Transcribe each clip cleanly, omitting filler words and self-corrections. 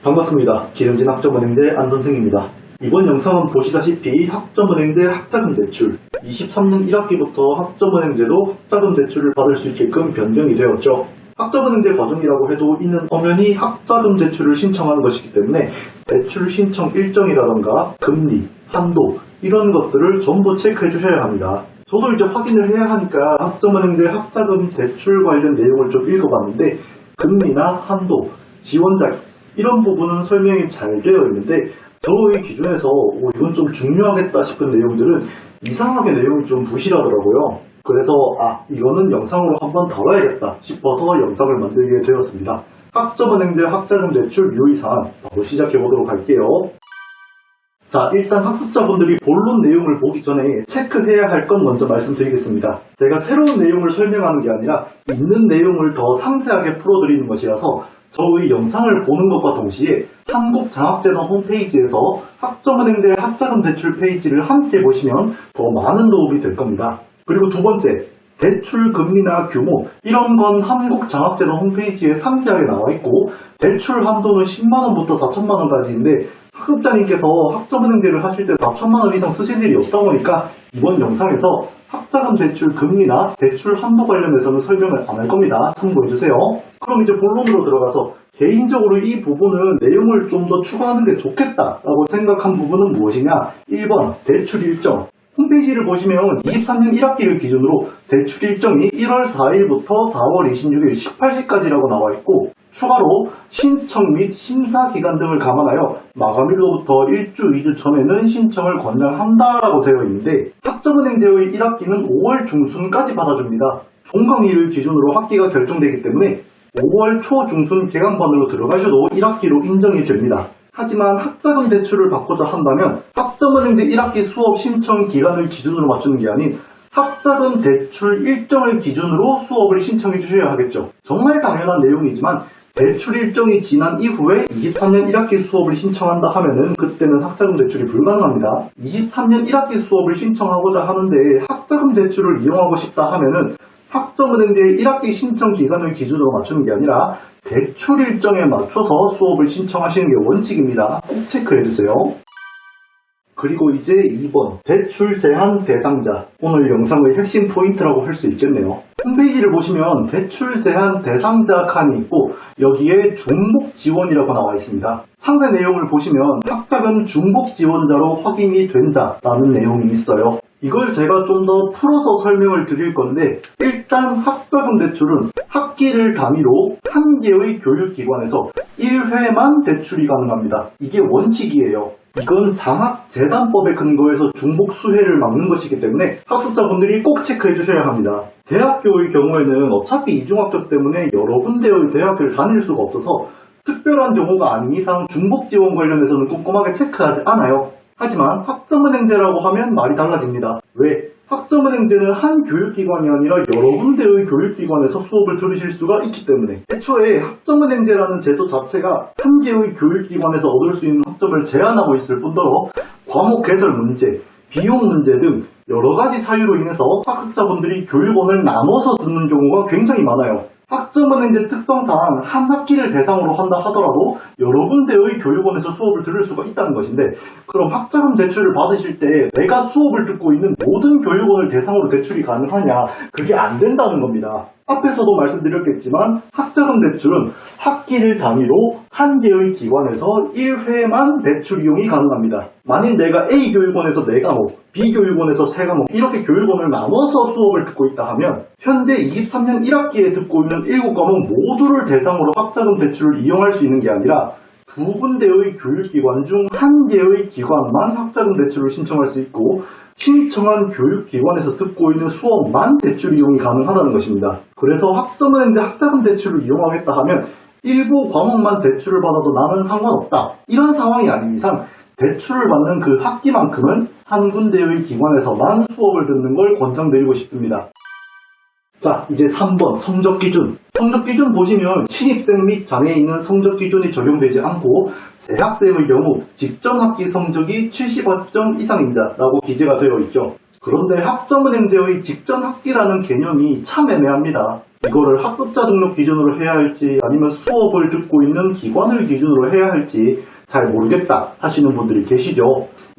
반갑습니다. 기름진 학점은행제 안선생입니다. 이번 영상은 보시다시피 학점은행제 학자금 대출 23년 1학기부터 학점은행제도 학자금 대출을 받을 수 있게끔 변경이 되었죠. 학점은행제 과정이라고 해도 이는 엄연히 학자금 대출을 신청하는 것이기 때문에 대출 신청 일정이라던가 금리, 한도 이런 것들을 전부 체크해 주셔야 합니다. 저도 이제 확인을 해야 하니까 학점은행제 학자금 대출 관련 내용을 좀 읽어봤는데 금리나 한도, 지원자 이런 부분은 설명이 잘 되어 있는데 저의 기준에서 이건 좀 중요하겠다 싶은 내용들은 이상하게 내용이 좀 부실하더라고요. 그래서 이거는 영상으로 한번 다뤄야겠다 싶어서 영상을 만들게 되었습니다. 학점은행제 학자금 대출 유의사항 바로 시작해 보도록 할게요. 자, 일단 학습자분들이 본론 내용을 보기 전에 체크해야 할 건 먼저 말씀드리겠습니다. 제가 새로운 내용을 설명하는 게 아니라 있는 내용을 더 상세하게 풀어드리는 것이라서 저의 영상을 보는 것과 동시에 한국장학재단 홈페이지에서 학점은행제 학자금 대출 페이지를 함께 보시면 더 많은 도움이 될 겁니다. 그리고 두 번째, 대출 금리나 규모 이런 건 한국장학재단 홈페이지에 상세하게 나와 있고 대출 한도는 10만원부터 4천만원까지인데 학습자님께서 학점은행제를 하실 때 4천만원 이상 쓰실 일이 없다 보니까 이번 영상에서 학자금 대출 금리나 대출 한도 관련해서는 설명을 안 할 겁니다. 참고해주세요. 그럼 이제 본론으로 들어가서 개인적으로 이 부분은 내용을 좀 더 추가하는 게 좋겠다라고 생각한 부분은 무엇이냐? 1번 대출 일정. 홈페이지를 보시면 23년 1학기를 기준으로 대출 일정이 1월 4일부터 4월 26일 18시까지라고 나와 있고 추가로 신청 및 심사 기간 등을 감안하여 마감일로부터 1주, 2주 전에는 신청을 권장한다라고 되어 있는데 학점은행제의 1학기는 5월 중순까지 받아줍니다. 종강일을 기준으로 학기가 결정되기 때문에 5월 초 중순 개강반으로 들어가셔도 1학기로 인정이 됩니다. 하지만 학자금 대출을 받고자 한다면 학점은행제 1학기 수업 신청 기간을 기준으로 맞추는 게 아닌 학자금 대출 일정을 기준으로 수업을 신청해 주셔야 하겠죠. 정말 당연한 내용이지만 대출 일정이 지난 이후에 23년 1학기 수업을 신청한다 하면은 그때는 학자금 대출이 불가능합니다. 23년 1학기 수업을 신청하고자 하는데 학자금 대출을 이용하고 싶다 하면은 학점은행제 1학기 신청 기간을 기준으로 맞추는 게 아니라 대출 일정에 맞춰서 수업을 신청하시는 게 원칙입니다. 꼭 체크해주세요. 그리고 이제 2번 대출 제한 대상자. 오늘 영상의 핵심 포인트라고 할 수 있겠네요. 홈페이지를 보시면 대출 제한 대상자 칸이 있고 여기에 중복 지원이라고 나와 있습니다. 상세 내용을 보시면 학자금 중복 지원자로 확인이 된 자라는 내용이 있어요. 이걸 제가 좀 더 풀어서 설명을 드릴 건데 일단 학자금 대출은 학기를 단위로 한 개의 교육기관에서 1회만 대출이 가능합니다. 이게 원칙이에요. 이건 장학재단법에 근거해서 중복 수혜를 막는 것이기 때문에 학습자분들이 꼭 체크해 주셔야 합니다. 대학교의 경우에는 어차피 이중학적 때문에 여러 군데의 대학교를 다닐 수가 없어서 특별한 경우가 아닌 이상 중복 지원 관련해서는 꼼꼼하게 체크하지 않아요. 하지만 학점은행제라고 하면 말이 달라집니다. 왜? 학점은행제는 한 교육기관이 아니라 여러 군데의 교육기관에서 수업을 들으실 수가 있기 때문에 애초에 학점은행제라는 제도 자체가 한 개의 교육기관에서 얻을 수 있는 학점을 제한하고 있을 뿐더러 과목 개설 문제, 비용 문제 등 여러 가지 사유로 인해서 학습자분들이 교육원을 나눠서 듣는 경우가 굉장히 많아요. 학점은행제 특성상 한 학기를 대상으로 한다 하더라도 여러 군데의 교육원에서 수업을 들을 수가 있다는 것인데 그럼 학자금 대출을 받으실 때 내가 수업을 듣고 있는 모든 교육원을 대상으로 대출이 가능하냐? 그게 안 된다는 겁니다. 앞에서도 말씀드렸겠지만 학자금 대출은 학기를 단위로 한 개의 기관에서 1회만 대출 이용이 가능합니다. 만일 내가 A 교육원에서 4과목, B 교육원에서 3과목 이렇게 교육원을 나눠서 수업을 듣고 있다 하면 현재 23년 1학기에 듣고 있는 7과목 모두를 대상으로 학자금 대출을 이용할 수 있는 게 아니라 두 군데의 교육기관 중 한 개의 기관만 학자금 대출을 신청할 수 있고 신청한 교육기관에서 듣고 있는 수업만 대출 이용이 가능하다는 것입니다. 그래서 학점은행제 학자금 대출을 이용하겠다 하면 일부 과목만 대출을 받아도 나는 상관없다. 이런 상황이 아닌 이상 대출을 받는 그 학기만큼은 한 군데의 기관에서만 수업을 듣는 걸 권장드리고 싶습니다. 자, 이제 3번 성적기준. 성적기준 보시면 신입생 및 장애인은 성적기준이 적용되지 않고 재학생의 경우 직전 학기 성적이 70점 이상인 자라고 기재가 되어 있죠. 그런데 학점은행제의 직전 학기라는 개념이 참 애매합니다. 이거를 학습자 등록 기준으로 해야 할지 아니면 수업을 듣고 있는 기관을 기준으로 해야 할지 잘 모르겠다 하시는 분들이 계시죠.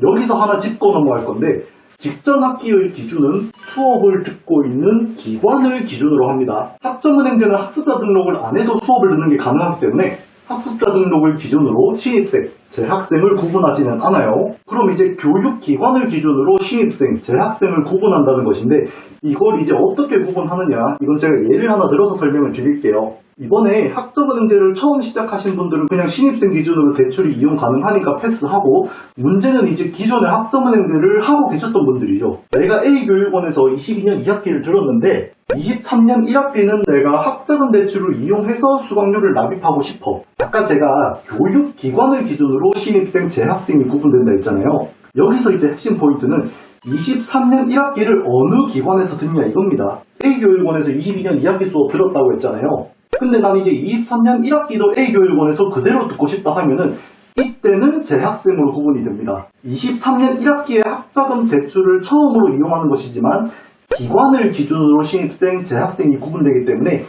여기서 하나 짚고 넘어갈 건데, 직전 학기의 기준은 수업을 듣고 있는 기관을 기준으로 합니다. 학점은행제는 학습자 등록을 안 해도 수업을 듣는 게 가능하기 때문에 학습자 등록을 기준으로 신입생, 재학생을 구분하지는 않아요. 그럼 이제 교육기관을 기준으로 신입생, 재학생을 구분한다는 것인데, 이걸 이제 어떻게 구분하느냐, 이건 제가 예를 하나 들어서 설명을 드릴게요. 이번에 학점은행제를 처음 시작하신 분들은 그냥 신입생 기준으로 대출이 이용 가능하니까 패스하고, 문제는 이제 기존에 학점은행제를 하고 계셨던 분들이죠. 내가 A교육원에서 22년 2학기를 들었는데 23년 1학기는 내가 학자금 대출을 이용해서 수강료를 납입하고 싶어. 아까 제가 교육기관을 기준으로 신입생, 재학생이 구분된다 했잖아요. 여기서 이제 핵심 포인트는 23년 1학기를 어느 기관에서 듣냐 이겁니다. A교육원에서 22년 2학기 수업 들었다고 했잖아요. 근데 난 이제 23년 1학기도 A교육원에서 그대로 듣고 싶다 하면은 이때는 재학생으로 구분이 됩니다. 23년 1학기에 학자금 대출을 처음으로 이용하는 것이지만 기관을 기준으로 신입생, 재학생이 구분되기 때문에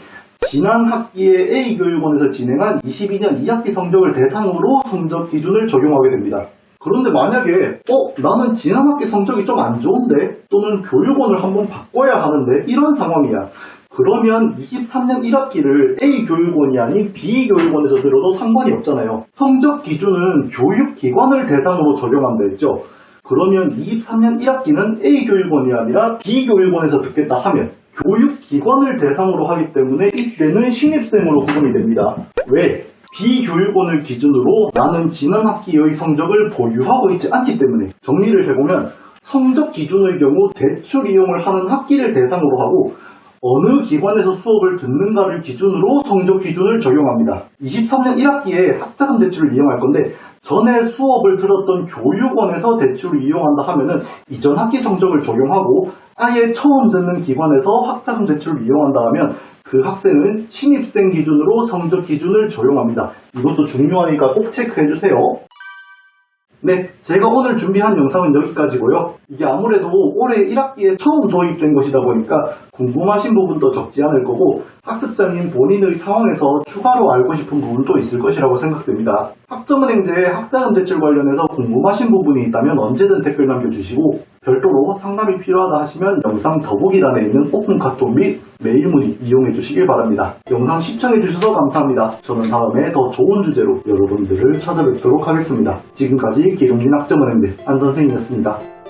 지난 학기에 A교육원에서 진행한 22년 2학기 성적을 대상으로 성적 기준을 적용하게 됩니다. 그런데 만약에 나는 지난 학기 성적이 좀 안 좋은데, 또는 교육원을 한번 바꿔야 하는데, 이런 상황이야. 그러면 23년 1학기를 A교육원이 아닌 B교육원에서 들어도 상관이 없잖아요. 성적 기준은 교육기관을 대상으로 적용한다 했죠. 그러면 23년 1학기는 A교육원이 아니라 B교육원에서 듣겠다 하면 교육기관을 대상으로 하기 때문에 이때는 신입생으로 구분이 됩니다. 왜? B교육원을 기준으로 나는 지난 학기의 성적을 보유하고 있지 않기 때문에. 정리를 해보면 성적 기준의 경우 대출 이용을 하는 학기를 대상으로 하고 어느 기관에서 수업을 듣는가를 기준으로 성적 기준을 적용합니다. 23년 1학기에 학자금 대출을 이용할 건데 전에 수업을 들었던 교육원에서 대출을 이용한다 하면은 이전 학기 성적을 적용하고, 아예 처음 듣는 기관에서 학자금 대출을 이용한다 하면 그 학생은 신입생 기준으로 성적 기준을 적용합니다. 이것도 중요하니까 꼭 체크해 주세요. 네, 제가 오늘 준비한 영상은 여기까지고요. 이게 아무래도 올해 1학기에 처음 도입된 것이다 보니까 궁금하신 부분도 적지 않을 거고, 학습자님 본인의 상황에서 추가로 알고 싶은 부분도 있을 것이라고 생각됩니다. 학점은행제 학자금 대출 관련해서 궁금하신 부분이 있다면 언제든 댓글 남겨주시고, 별도로 상담이 필요하다 하시면 영상 더보기란에 있는 오픈 카톡 및 메일 문의 이용해 주시길 바랍니다. 영상 시청해 주셔서 감사합니다. 저는 다음에 더 좋은 주제로 여러분들을 찾아뵙도록 하겠습니다. 지금까지 기동진 학점은행제 안선생이었습니다.